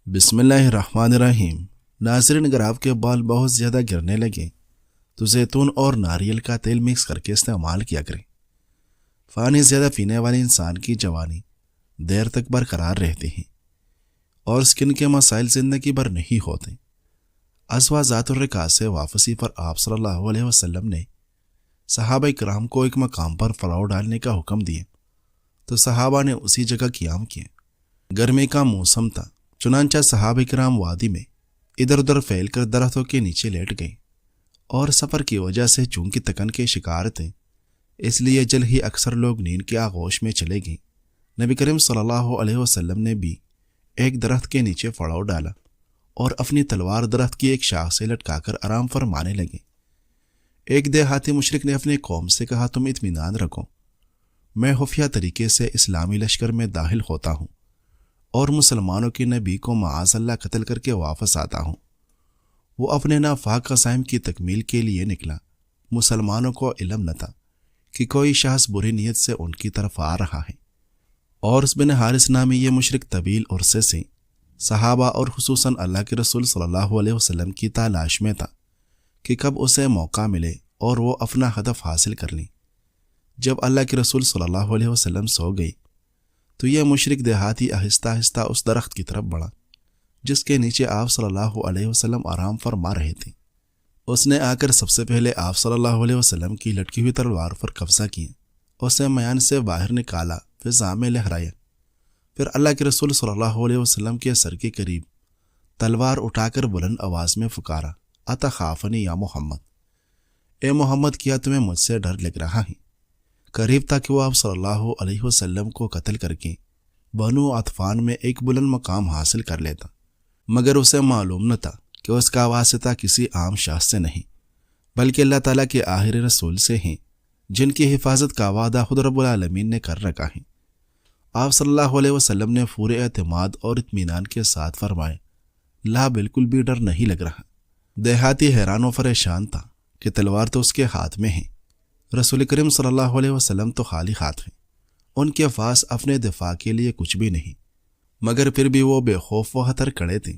بسم اللہ الرحمن الرحیم۔ ناظرین، اگر آپ کے بال بہت زیادہ گرنے لگیں تو زیتون اور ناریل کا تیل مکس کر کے استعمال کیا کریں۔ پانی زیادہ پینے والے انسان کی جوانی دیر تک برقرار رہتی ہیں اور سکن کے مسائل زندگی بھر نہیں ہوتے۔ ازوا ذات الرقاء سے واپسی پر آپ صلی اللہ علیہ وسلم نے صحابہ کرام کو ایک مقام پر پلاؤ ڈالنے کا حکم دیا تو صحابہ نے اسی جگہ قیام کیا۔ گرمی کا موسم تھا، چنانچہ صحابہ کرام وادی میں ادھر ادھر پھیل کر درختوں کے نیچے لیٹ گئے، اور سفر کی وجہ سے چونکہ تکن کے شکار تھے اس لیے جل ہی اکثر لوگ نیند کے آغوش میں چلے گئے۔ نبی کریم صلی اللہ علیہ وسلم نے بھی ایک درخت کے نیچے پڑاؤ ڈالا اور اپنی تلوار درخت کی ایک شاخ سے لٹکا کر آرام فرمانے لگے۔ ایک دیہاتی مشرک نے اپنی قوم سے کہا، تم اطمینان رکھو، میں خفیہ طریقے سے اسلامی لشکر میں داخل ہوتا ہوں اور مسلمانوں کے نبی کو معاذ اللہ قتل کر کے واپس آتا ہوں۔ وہ اپنے نافاق عزائم کی تکمیل کے لیے نکلا۔ مسلمانوں کو علم نہ تھا کہ کوئی شخص بری نیت سے ان کی طرف آ رہا ہے، اور اس بن حارث نامی یہ مشرک طویل عرصے سے صحابہ اور خصوصاً اللہ کے رسول صلی اللہ علیہ وسلم کی تلاش میں تھا کہ کب اسے موقع ملے اور وہ اپنا ہدف حاصل کر لیں۔ جب اللہ کے رسول صلی اللہ علیہ وسلم سو گئی تو یہ مشرک دیہاتی آہستہ آہستہ اس درخت کی طرف بڑھا جس کے نیچے آپ صلی اللہ علیہ وسلم آرام فرما رہے تھے۔ اس نے آ کر سب سے پہلے آپ صلی اللہ علیہ وسلم کی لٹکی ہوئی تلوار پر قبضہ کیا، اسے میان سے باہر نکالا، فضا میں لہرایا، پھر اللہ کے رسول صلی اللہ علیہ وسلم کے سر کے قریب تلوار اٹھا کر بلند آواز میں پکارا، اتخافنی یا محمد، اے محمد، کیا تمہیں مجھ سے ڈر لگ رہا ہے؟ قریب تھا کہ وہ آپ صلی اللہ علیہ وسلم کو قتل کر کے بنو عطفان میں ایک بلند مقام حاصل کر لیتا، مگر اسے معلوم نہ تھا کہ اس کا واسطہ کسی عام شخص سے نہیں بلکہ اللہ تعالیٰ کے آخری رسول سے ہیں، جن کی حفاظت کا وعدہ خود رب العالمین نے کر رکھا ہے۔ آپ صلی اللہ علیہ وسلم نے پورے اعتماد اور اطمینان کے ساتھ فرمایا، لا، بالکل بھی ڈر نہیں لگ رہا۔ دیہاتی حیران و پریشان تھا کہ تلوار تو اس کے ہاتھ میں ہے، رسول کریم صلی اللہ علیہ وسلم تو خالی ہاتھ ہیں، ان کے پاس اپنے دفاع کے لیے کچھ بھی نہیں، مگر پھر بھی وہ بے خوف و خطر کھڑے تھے۔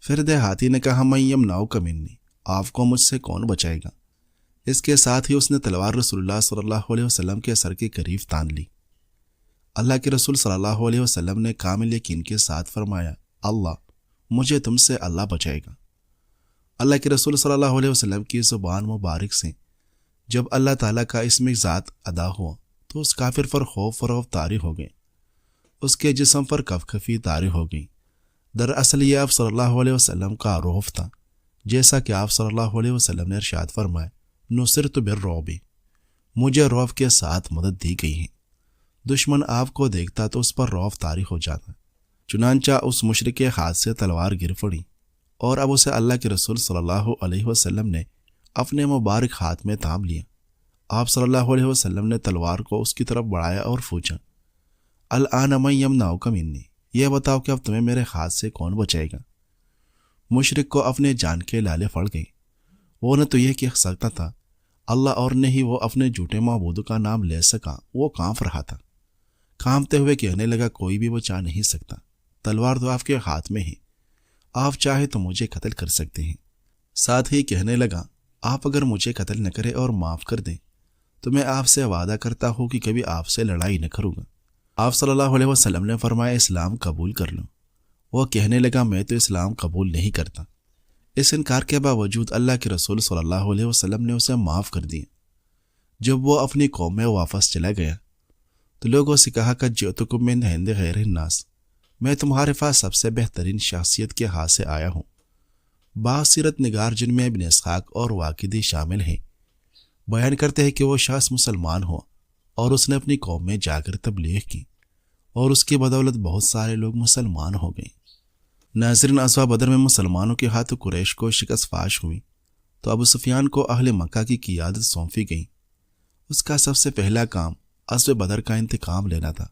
پھر دیہاتی نے کہا، من یمنعک منی، آپ کو مجھ سے کون بچائے گا؟ اس کے ساتھ ہی اس نے تلوار رسول اللہ صلی اللہ علیہ وسلم کے سر کے قریب تان لی۔ اللہ کے رسول صلی اللہ علیہ وسلم نے کامل یقین کے ساتھ فرمایا، اللہ، مجھے تم سے اللہ بچائے گا۔ اللہ کے رسول صلی اللہ علیہ وسلم کی زبان مبارک سے جب اللہ تعالیٰ کا اسم ذات ادا ہوا تو اس کافر پر خوف و رعب طاری ہو گئے، اس کے جسم پر کفکفی طاری ہو گئی۔ دراصل یہ آپ صلی اللہ علیہ وسلم کا رعب تھا، جیسا کہ آپ صلی اللہ علیہ وسلم نے ارشاد فرمایا، نصرت بالرعب، مجھے رعب کے ساتھ مدد دی گئی ہے۔ دشمن آپ کو دیکھتا تو اس پر رعب طاری ہو جاتا، چنانچہ اس مشرک کے ہاتھ سے تلوار گر پڑی اور اب اسے اللہ کے رسول صلی اللہ علیہ وسلم نے اپنے مبارک ہاتھ میں تھام لیا۔ آپ صلی اللہ علیہ وسلم نے تلوار کو اس کی طرف بڑھایا اور پوچھا، الآن من یمنعک منی، یہ بتاؤ کہ اب تمہیں میرے ہاتھ سے کون بچائے گا؟ مشرک کو اپنے جان کے لالے پڑ گئے۔ وہ نہ تو یہ کہہ سکتا تھا اللہ اور نہ ہی وہ اپنے جھوٹے معبود کا نام لے سکا، وہ کانپ رہا تھا۔ کانپتے ہوئے کہنے لگا، کوئی بھی بچا نہیں سکتا، تلوار تو آپ کے ہاتھ میں ہے، آپ چاہے تو مجھے قتل کر سکتے ہیں۔ ساتھ ہی کہنے لگا، آپ اگر مجھے قتل نہ کرے اور معاف کر دیں تو میں آپ سے وعدہ کرتا ہوں کہ کبھی آپ سے لڑائی نہ کروں گا۔ آپ صلی اللہ علیہ وسلم نے فرمایا، اسلام قبول کر لو۔ وہ کہنے لگا، میں تو اسلام قبول نہیں کرتا۔ اس انکار کے باوجود اللہ کے رسول صلی اللہ علیہ وسلم نے اسے معاف کر دیا۔ جب وہ اپنی قوم میں واپس چلا گیا تو لوگوں سے کہا، قد جئتکم من عند خیر الناس، میں تمہارے پاس سب سے بہترین شخصیت کے ہاتھ سے آیا ہوں۔ بعض سیرت نگار جن میں ابن اسحاق اور واقدی شامل ہیں بیان کرتے ہیں کہ وہ شخص مسلمان ہوا اور اس نے اپنی قوم میں جا کر تبلیغ کی اور اس کی بدولت بہت سارے لوگ مسلمان ہو گئے۔ ناظرین، ازوا بدر میں مسلمانوں کے ہاتھوں قریش کو شکست فاش ہوئی تو ابو سفیان کو اہل مکہ کی قیادت سونپی گئی۔ اس کا سب سے پہلا کام ازو بدر کا انتقام لینا تھا۔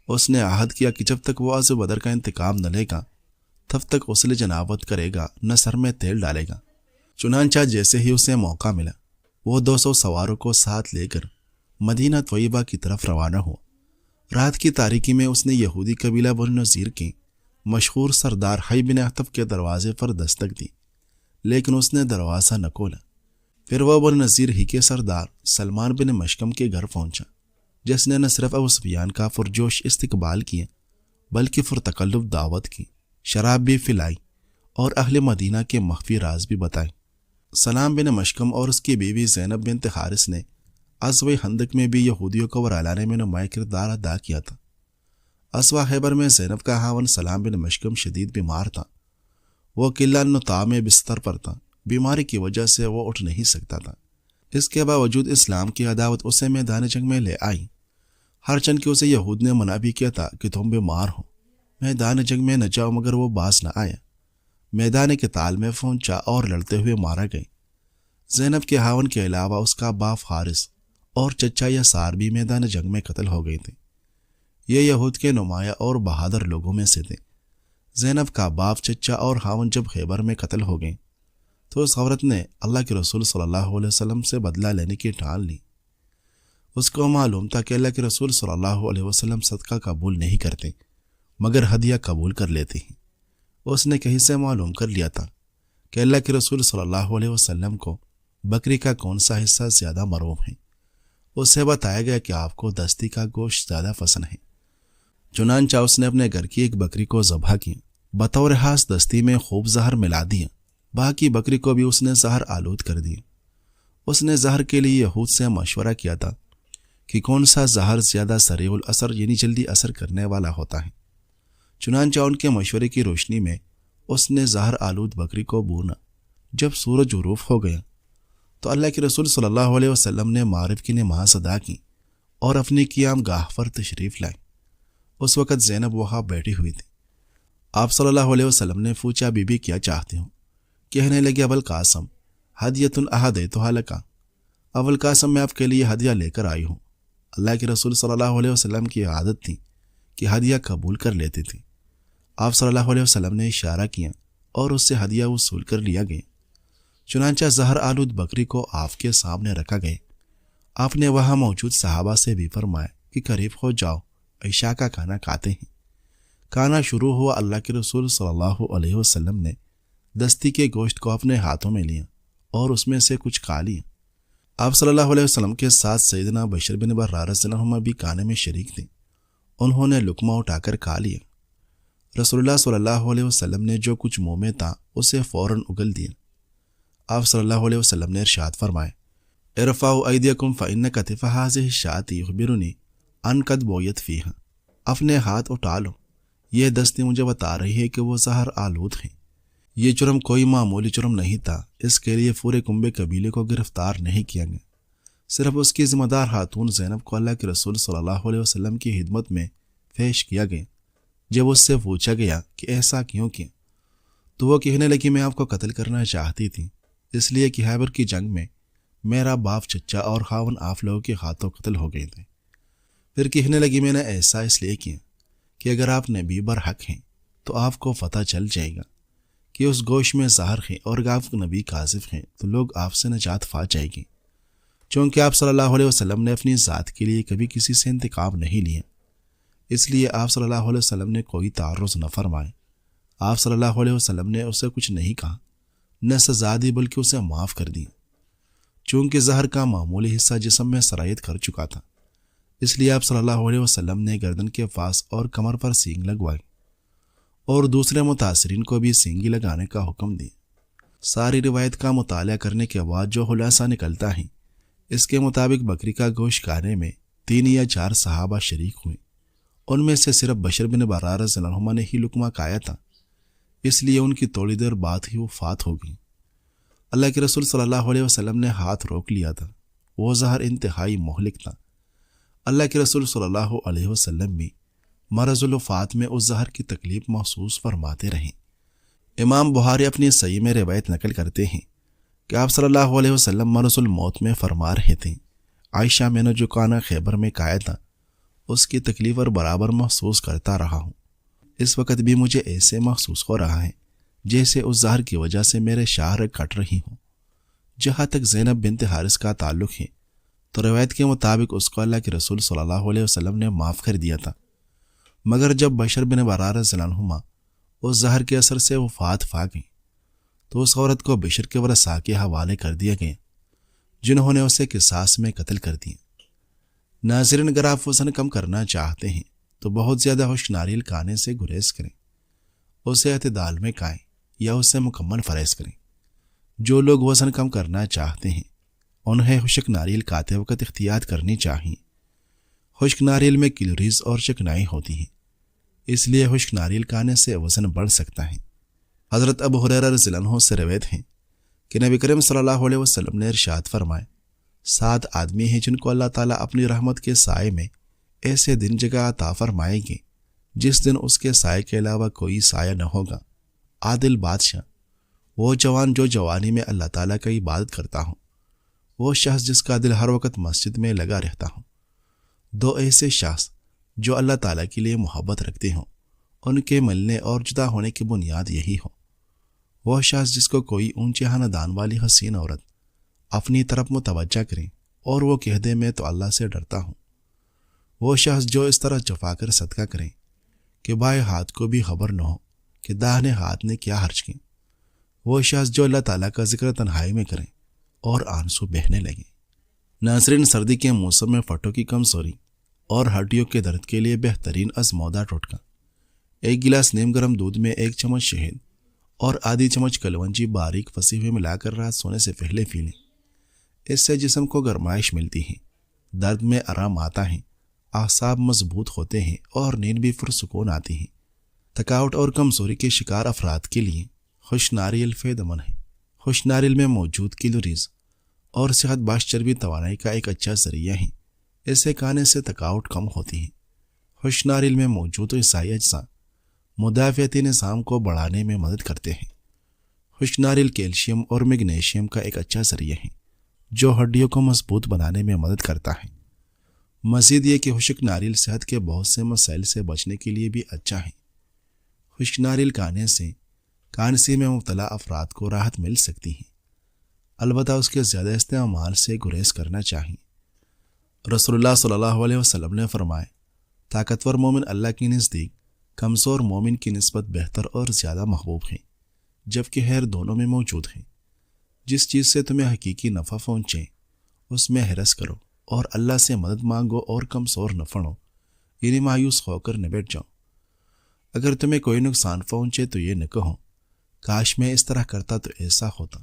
اس نے عہد کیا کہ جب تک وہ ازو بدر کا انتقام نہ لے گا تب تک غسل جنابت کرے گا، نہ سر میں تیل ڈالے گا۔ چنانچہ جیسے ہی اسے موقع ملا وہ 200 سواروں کو ساتھ لے کر مدینہ طیبہ کی طرف روانہ ہوا۔ رات کی تاریکی میں اس نے یہودی قبیلہ بنو نذیر کے مشہور سردار حی بن اخطب کے دروازے پر دستک دی، لیکن اس نے دروازہ نہ کھولا۔ پھر وہ بنو نذیر ہی کے سردار سلمان بن مشکم کے گھر پہنچا، جس نے نہ صرف ابو سفیان کا پرجوش استقبال کیا بلکہ پرتکلف دعوت کی، شراب بھی پلائی اور اہل مدینہ کے مخفی راز بھی بتائے۔ سلام بن مشکم اور اس کی بیوی زینب بنت حارث نے غزوہ خندق میں بھی یہودیوں کو ورلانے میں نمایاں کردار ادا کیا تھا۔ غزوہ خیبر میں زینب کا خاوند سلام بن مشکم شدید بیمار تھا۔ وہ قلعہ نطاع میں بستر پر تھا، بیماری کی وجہ سے وہ اٹھ نہیں سکتا تھا۔ اس کے باوجود اسلام کی عداوت اسے میدان جنگ میں لے آئی، ہر چند کہ اسے یہود نے منع بھی کیا تھا کہ تم بیمار ہو، میدان جنگ میں نہ جاؤ، مگر وہ باز نہ آیا، میدان قتال میں پہنچا اور لڑتے ہوئے مارا گئے۔ زینب کے خاوند کے علاوہ اس کا باپ حارث اور چچا یسار بھی میدان جنگ میں قتل ہو گئے تھے۔ یہ یہود کے نمایاں اور بہادر لوگوں میں سے تھے۔ زینب کا باپ، چچا اور خاوند جب خیبر میں قتل ہو گئے تو اس عورت نے اللہ کے رسول صلی اللہ علیہ وسلم سے بدلہ لینے کی ٹھان لی۔ اس کو معلوم تھا کہ اللہ کے رسول صلی اللہ علیہ وسلم صدقہ قبول نہیں کرتے مگر ہدیہ قبول کر لیتے ہیں۔ اس نے کہیں سے معلوم کر لیا تھا کہ اللہ کے رسول صلی اللہ علیہ وسلم کو بکری کا کون سا حصہ زیادہ مرغوب ہے۔ اسے بتایا گیا کہ آپ کو دستی کا گوشت زیادہ پسند ہے، چنانچہ اس نے اپنے گھر کی ایک بکری کو ذبح کیا، بطور خاص دستی میں خوب زہر ملا دیا، باقی بکری کو بھی اس نے زہر آلود کر دیا۔ اس نے زہر کے لیے یہود سے مشورہ کیا تھا کہ کون سا زہر زیادہ سریع الاثر یعنی جلدی اثر کرنے والا ہوتا ہے۔ چنانچہ ان کے مشورے کی روشنی میں اس نے زہر آلود بکری کو بھونا۔ جب سورج غروب ہو گیا تو اللہ کے رسول صلی اللہ علیہ وسلم نے مغرب کی نماز ادا کی اور اپنی قیام گاہ پر تشریف لائے۔ اس وقت زینب وہاں بیٹھی ہوئی تھی۔ آپ صلی اللہ علیہ وسلم نے پوچھا، بی بی کیا چاہتی ہوں؟ کہنے لگے، ابوالقاسم ہدیۃ اہدیتھا لک، ابوالقاسم میں آپ کے لیے ہدیہ لے کر آئی ہوں۔ اللہ کے رسول صلی اللہ علیہ وسلم کی عادت تھی کہ ہدیہ قبول کر لیتے تھے۔ آپ صلی اللہ علیہ وسلم نے اشارہ کیا اور اس سے ہدیہ وصول کر لیا گیا۔ چنانچہ زہر آلود بکری کو آپ کے سامنے رکھا گیا۔ آپ نے وہاں موجود صحابہ سے بھی فرمایا کہ قریب ہو جاؤ، عشاء کا کھانا کھاتے ہیں۔ کھانا شروع ہوا۔ اللہ کے رسول صلی اللہ علیہ وسلم نے دستی کے گوشت کو اپنے ہاتھوں میں لیا اور اس میں سے کچھ کھا لیا۔ آپ صلی اللہ علیہ وسلم کے ساتھ سیدنا بشر بن برار رضی اللہ عنہ بھی کھانے میں شریک تھے۔ انہوں نے لقمہ اٹھا کر کھا لیا۔ رسول اللہ صلی اللہ علیہ وسلم نے جو کچھ منہ میں تھا اسے فوراً اگل دیا۔ آپ صلی اللہ علیہ وسلم نے ارشاد فرمایا، ارفعوا ایدیکم فإن کتف هذه الشاة یخبرنی ان قد بویت فیہا، اپنے ہاتھ اٹھا لو، یہ دستی مجھے بتا رہی ہے کہ وہ زہر آلود ہیں۔ یہ جرم کوئی معمولی جرم نہیں تھا، اس کے لیے پورے کنبے قبیلے کو گرفتار نہیں کیا گیا، صرف اس کی ذمہ دار خاتون زینب کو اللہ کے رسول صلی اللہ علیہ وسلم کی خدمت میں پیش کیا گیا۔ جب اس سے پوچھا گیا کہ ایسا کیوں کیا تو وہ کہنے لگی، میں آپ کو قتل کرنا چاہتی تھی، اس لیے کہ خیبر کی جنگ میں میرا باپ، چچا اور خاون آپ لوگوں کے ہاتھوں قتل ہو گئے تھے۔ پھر کہنے لگی، میں نے ایسا اس لیے کیا کہ اگر آپ نبی برحق ہیں تو آپ کو پتہ چل جائے گا کہ اس گوشت میں زہر ہے، اور اگر آپ نبی کاذب ہیں تو لوگ آپ سے نجات پا جائے گی۔ چونکہ آپ صلی اللہ علیہ وسلم نے اپنی ذات کے لیے کبھی کسی سے انتقام نہیں لیا، اس لیے آپ صلی اللہ علیہ وسلم نے کوئی تعرض نہ فرمائے۔ آپ صلی اللہ علیہ وسلم نے اسے کچھ نہیں کہا، نہ سزا دی بلکہ اسے معاف کر دیا۔ چونکہ زہر کا معمولی حصہ جسم میں سرایت کر چکا تھا، اس لیے آپ صلی اللہ علیہ وسلم نے گردن کے پاس اور کمر پر سینگ لگوائی اور دوسرے متاثرین کو بھی سینگی لگانے کا حکم دیا۔ ساری روایت کا مطالعہ کرنے کے بعد جو خلاصہ نکلتا ہے، اس کے مطابق بکری کا گوشت کھانے میں 3 یا 4 صحابہ شریک ہوئے، ان میں سے صرف بشر بن برار رضی اللہ عنہ نے ہی لقمہ کھایا تھا، اس لیے ان کی تھوڑی دیر بعد ہی وفات ہو گئی۔ اللہ کے رسول صلی اللہ علیہ وسلم نے ہاتھ روک لیا تھا، وہ زہر انتہائی مہلک تھا۔ اللہ کے رسول صلی اللہ علیہ وسلم بھی مرض الوفات میں اس زہر کی تکلیف محسوس فرماتے رہیں۔ امام بخاری اپنی صحیح میں روایت نقل کرتے ہیں کہ آپ صلی اللہ علیہ وسلم مرض الموت میں فرما رہے تھے، عائشہ، میں نے جو کھانا خیبر میں کھایا تھا اس کی تکلیف اور برابر محسوس کرتا رہا ہوں۔ اس وقت بھی مجھے ایسے محسوس ہو رہا ہے جیسے اس زہر کی وجہ سے میرے شاہرگ کٹ رہی ہوں۔ جہاں تک زینب بنت حارث کا تعلق ہے تو روایت کے مطابق اس کو اللہ کے رسول صلی اللہ علیہ وسلم نے معاف کر دیا تھا، مگر جب بشر بن برار رضی اللہ عنہ اس زہر کے اثر سے وفات پا گئی تو اس عورت کو بشر کے ورثاء کے حوالے کر دیا گیا جنہوں نے اسے قصاص میں قتل کر دیا۔ ناظرین، اگر آپ وزن کم کرنا چاہتے ہیں تو بہت زیادہ خشک ناریل کھانے سے گریز کریں، اسے اعتدال میں کھائیں یا اسے مکمل پرہیز کریں۔ جو لوگ وزن کم کرنا چاہتے ہیں انہیں خشک ناریل کھاتے وقت احتیاط کرنی چاہیے۔ خشک ناریل میں کیلوریز اور چکنائی ہوتی ہیں، اس لیے خشک ناریل کھانے سے وزن بڑھ سکتا ہے۔ حضرت ابو ہریرہ رضی اللہ عنہ سے روایت ہے کہ نبی کریم صلی اللہ علیہ وسلم نے ارشاد فرمایا، 7 آدمی ہیں جن کو اللہ تعالیٰ اپنی رحمت کے سائے میں ایسے دن جگہ عطا فرمائیں گے جس دن اس کے سائے کے علاوہ کوئی سایہ نہ ہوگا۔ عادل بادشاہ، وہ جوان جو جوانی میں اللہ تعالیٰ کی عبادت کرتا ہوں، وہ شخص جس کا دل ہر وقت مسجد میں لگا رہتا ہوں۔ 2 ایسے شخص جو اللہ تعالیٰ کے لیے محبت رکھتے ہوں، ان کے ملنے اور جدا ہونے کی بنیاد یہی ہو۔ وہ شخص جس کو کوئی اونچے خاندان والی حسین عورت اپنی طرف متوجہ کریں اور وہ کہہ دے میں تو اللہ سے ڈرتا ہوں۔ وہ شخص جو اس طرح چفا کر صدقہ کریں کہ بائیں ہاتھ کو بھی خبر نہ ہو کہ داہنے ہاتھ نے کیا خرچ کیا۔ وہ شخص جو اللہ تعالیٰ کا ذکر تنہائی میں کریں اور آنسو بہنے لگیں۔ ناظرین، سردی کے موسم میں پھٹوں کی کمزوری اور ہڈیوں کے درد کے لیے بہترین آزمودہ ٹوٹکا، 1 گلاس نیم گرم دودھ میں 1 چمچ شہد اور آدھی چمچ کلونجی باریک پسی ہوئے ملا کر رات سونے سے پہلے پی لیں۔ اس سے جسم کو گرمائش ملتی ہے، درد میں آرام آتا ہے، اعصاب مضبوط ہوتے ہیں اور نیند بھی پرسکون آتی ہے۔ تھکاوٹ اور کمزوری کے شکار افراد کے لیے خشک ناریل فائدہ مند ہے۔ خشک ناریل میں موجود کیلوریز اور صحت بخش چربی توانائی کا ایک اچھا ذریعہ ہے، اسے کھانے سے تھکاوٹ کم ہوتی ہے۔ خشک ناریل میں موجود غذائی اجزاء مدافعتی نظام کو بڑھانے میں مدد کرتے ہیں۔ خشک ناریل کیلشیم اور میگنیشیم کا ایک اچھا ذریعہ ہے جو ہڈیوں کو مضبوط بنانے میں مدد کرتا ہے۔ مزید یہ کہ خشک ناریل صحت کے بہت سے مسائل سے بچنے کے لیے بھی اچھا ہے۔ خشک ناریل کھانے سے کانسی میں مبتلا افراد کو راحت مل سکتی ہے، البتہ اس کے زیادہ استعمال سے گریز کرنا چاہیے۔ رسول اللہ صلی اللہ علیہ وسلم نے فرمایا، طاقتور مومن اللہ کے نزدیک کمزور مومن کی نسبت بہتر اور زیادہ محبوب ہے، جبکہ خیر دونوں میں موجود ہے۔ جس چیز سے تمہیں حقیقی نفع پہنچے اس میں حرص کرو اور اللہ سے مدد مانگو، اور کمزور نہ پڑو، یعنی مایوس ہو کر نہ بیٹھ جاؤ۔ اگر تمہیں کوئی نقصان پہنچے تو یہ نہ کہو کاش میں اس طرح کرتا تو ایسا ہوتا،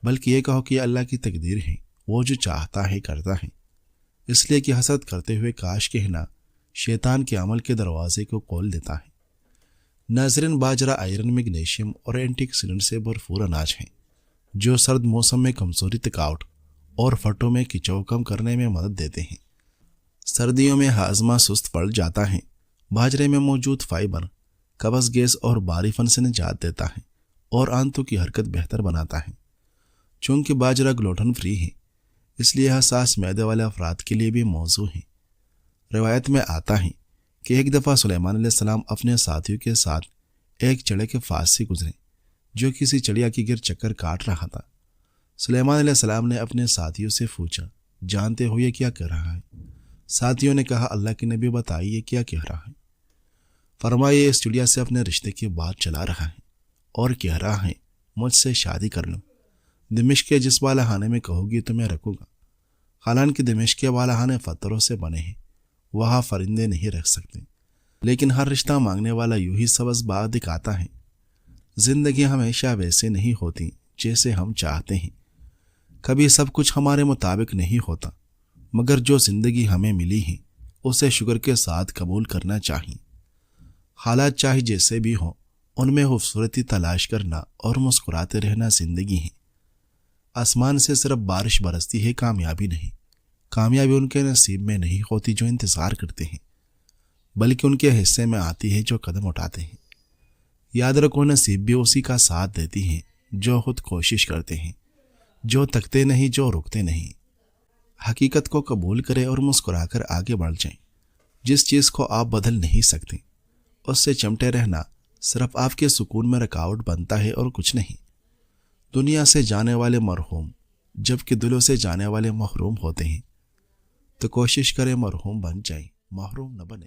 بلکہ یہ کہو کہ یہ اللہ کی تقدیر ہے، وہ جو چاہتا ہے کرتا ہے۔ اس لیے کہ حسد کرتے ہوئے کاش کہنا شیطان کے عمل کے دروازے کو کھول دیتا ہے۔ ناظرین، باجرہ آئرن، میگنیشیم اور اینٹی آکسیڈنٹ سے بھرپور اناج ہے جو سرد موسم میں کمزوری، تھکاوٹ اور پھٹوں میں کھچاؤ کم کرنے میں مدد دیتے ہیں۔ سردیوں میں ہاضمہ سست پڑ جاتا ہے، باجرے میں موجود فائبر قبض، گیس اور باری فن سے نجات دیتا ہے اور آنتوں کی حرکت بہتر بناتا ہے۔ چونکہ باجرہ گلوٹن فری ہے، اس لیے حساس معدے والے افراد کے لیے بھی موزوں ہے۔ روایت میں آتا ہے کہ ایک دفعہ سلیمان علیہ السلام اپنے ساتھیوں کے ساتھ ایک چڑھے کے پاس سے گزرے جو کسی چڑیا کی گر چکر کاٹ رہا تھا۔ سلیمان علیہ السلام نے اپنے ساتھیوں سے پوچھا، جانتے ہو یہ کیا کہہ رہا ہے؟ ساتھیوں نے کہا، اللہ کے نبی بتائیے کیا کہہ رہا ہے؟ فرمایا، اس چڑیا سے اپنے رشتے کی بات چلا رہا ہے اور کہہ رہا ہے مجھ سے شادی کر لو۔ دمشق کے جس بالخانے میں کہو گی تو میں رکھوں گا۔ حالانکہ دمشق کے بالخانے پتھروں سے بنے ہیں، وہاں فرندے نہیں رکھ سکتے، لیکن ہر رشتہ مانگنے والا یوں ہی سبز باغ دکھاتا ہے۔ زندگی ہمیشہ ویسے نہیں ہوتی جیسے ہم چاہتے ہیں، کبھی سب کچھ ہمارے مطابق نہیں ہوتا، مگر جو زندگی ہمیں ملی ہے اسے شکر کے ساتھ قبول کرنا چاہیے۔ حالات چاہے جیسے بھی ہوں، ان میں خوبصورتی تلاش کرنا اور مسکراتے رہنا زندگی ہے۔ آسمان سے صرف بارش برستی ہے کامیابی نہیں، کامیابی ان کے نصیب میں نہیں ہوتی جو انتظار کرتے ہیں، بلکہ ان کے حصے میں آتی ہے جو قدم اٹھاتے ہیں۔ یاد رکھو، نصیب بھی اسی کا ساتھ دیتی ہے جو خود کوشش کرتے ہیں، جو تکتے نہیں، جو رکتے نہیں۔ حقیقت کو قبول کرے اور مسکرا کر آگے بڑھ جائیں۔ جس چیز کو آپ بدل نہیں سکتے اس سے چمٹے رہنا صرف آپ کے سکون میں رکاوٹ بنتا ہے اور کچھ نہیں۔ دنیا سے جانے والے مرحوم جبکہ دلوں سے جانے والے محروم ہوتے ہیں، تو کوشش کریں مرحوم بن جائیں، محروم نہ بنے۔